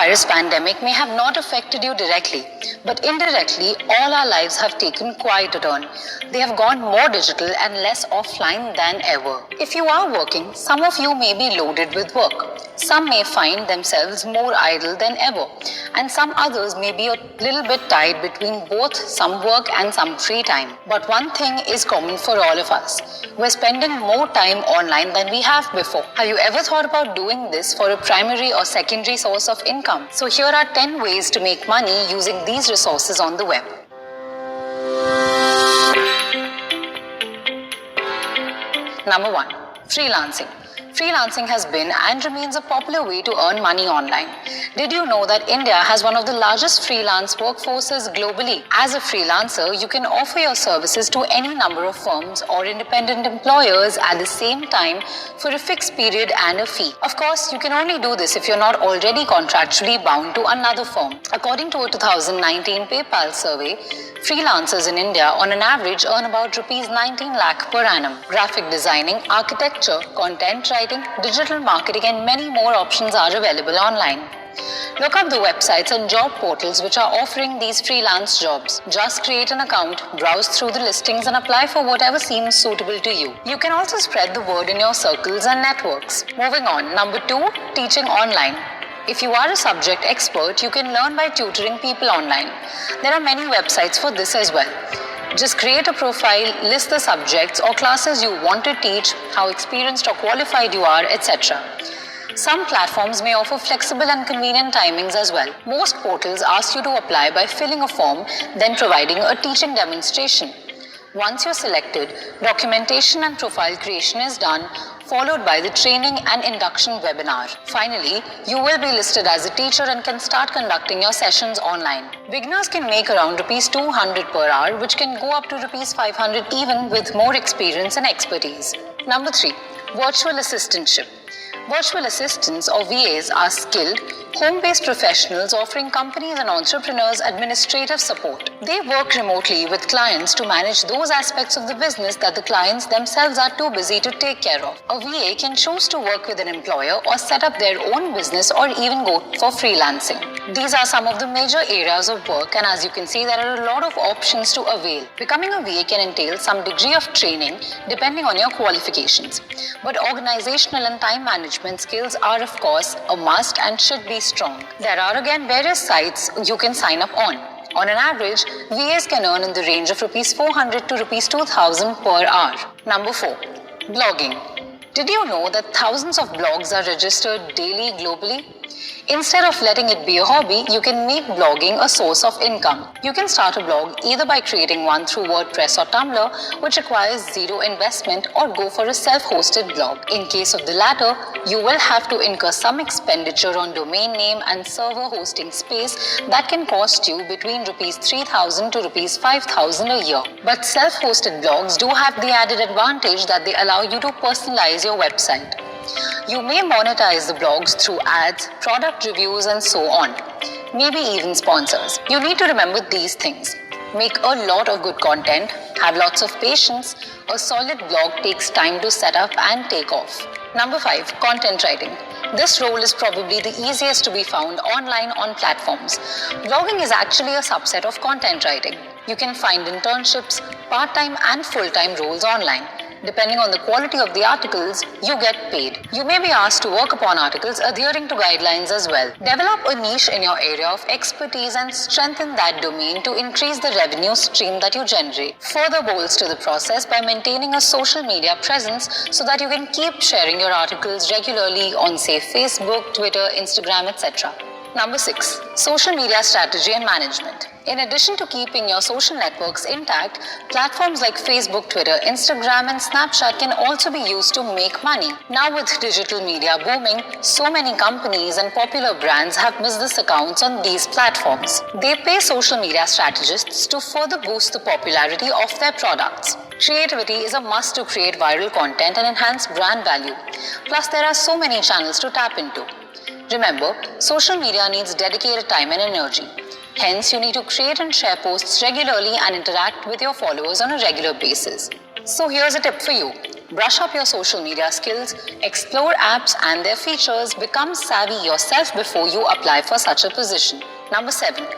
coronavirus pandemic may have not affected you directly, but indirectly, all our lives have taken quite a turn. They have gone more digital and less offline than ever. If you are working, some of you may be loaded with work. Some may find themselves more idle than ever, and some others may be a little bit tied between both some work and some free time. But one thing is common for all of us. We're spending more time online than we have before. Have you ever thought about doing this for a primary or secondary source of income? So here are 10 ways to make money using these resources on the web. Number 1. Freelancing. Freelancing has been and remains a popular way to earn money online. Did you know that India has one of the largest freelance workforces globally? As a freelancer, you can offer your services to any number of firms or independent employers at the same time for a fixed period and a fee. Of course, you can only do this if you're not already contractually bound to another firm. According to a 2019 PayPal survey, freelancers in India on an average earn about rupees 19 lakh per annum. Graphic designing, architecture, content writing, digital marketing and many more options are available online. Look up the websites and job portals which are offering these freelance jobs. Just create an account, browse through the listings and apply for whatever seems suitable to you. You can also spread the word in your circles and networks. Moving on, number 2, teaching online. If you are a subject expert, you can learn by tutoring people online. There are many websites for this as well. Just create a profile, list the subjects or classes you want to teach, how experienced or qualified you are, etc. Some platforms may offer flexible and convenient timings as well. Most portals ask you to apply by filling a form, then providing a teaching demonstration. Once you're selected, documentation and profile creation is done, followed by the training and induction webinar. Finally, you will be listed as a teacher and can start conducting your sessions online. Beginners can make around rupees 200 per hour, which can go up to rupees 500 even with more experience and expertise. Number 3, virtual assistantship. Virtual assistants or VAs are skilled, home-based professionals offering companies and entrepreneurs administrative support. They work remotely with clients to manage those aspects of the business that the clients themselves are too busy to take care of. A VA can choose to work with an employer or set up their own business or even go for freelancing. These are some of the major areas of work, and as you can see, there are a lot of options to avail. Becoming a VA can entail some degree of training depending on your qualifications. But organizational and time management skills are of course a must and should be strong. There are again various sites you can sign up on. On an average, VAs can earn in the range of rupees 400 to rupees 2000 per hour. Number 4, blogging. Did you know that thousands of blogs are registered daily globally? Instead of letting it be a hobby, you can make blogging a source of income. You can start a blog either by creating one through WordPress or Tumblr, which requires zero investment, or go for a self-hosted blog. In case of the latter, you will have to incur some expenditure on domain name and server hosting space that can cost you between rupees 3,000 to rupees 5,000 a year. But self-hosted blogs do have the added advantage that they allow you to personalize your website. You may monetize the blogs through ads, product reviews, and so on. Maybe even sponsors. You need to remember these things. Make a lot of good content, have lots of patience. A solid blog takes time to set up and take off. Number 5, content writing. This role is probably the easiest to be found online on platforms. Blogging is actually a subset of content writing. You can find internships, part-time and full-time roles online. Depending on the quality of the articles, you get paid. You may be asked to work upon articles adhering to guidelines as well. Develop a niche in your area of expertise and strengthen that domain to increase the revenue stream that you generate. Further bolster the process by maintaining a social media presence so that you can keep sharing your articles regularly on, say, Facebook, Twitter, Instagram, etc. Number 6, social media strategy and management. In addition to keeping your social networks intact, platforms like Facebook, Twitter, Instagram, and Snapchat can also be used to make money. Now with digital media booming, so many companies and popular brands have business accounts on these platforms. They pay social media strategists to further boost the popularity of their products. Creativity is a must to create viral content and enhance brand value. Plus, there are so many channels to tap into. Remember, social media needs dedicated time and energy. Hence, you need to create and share posts regularly and interact with your followers on a regular basis. So here's a tip for you. Brush up your social media skills, explore apps and their features, become savvy yourself before you apply for such a position. Number 7.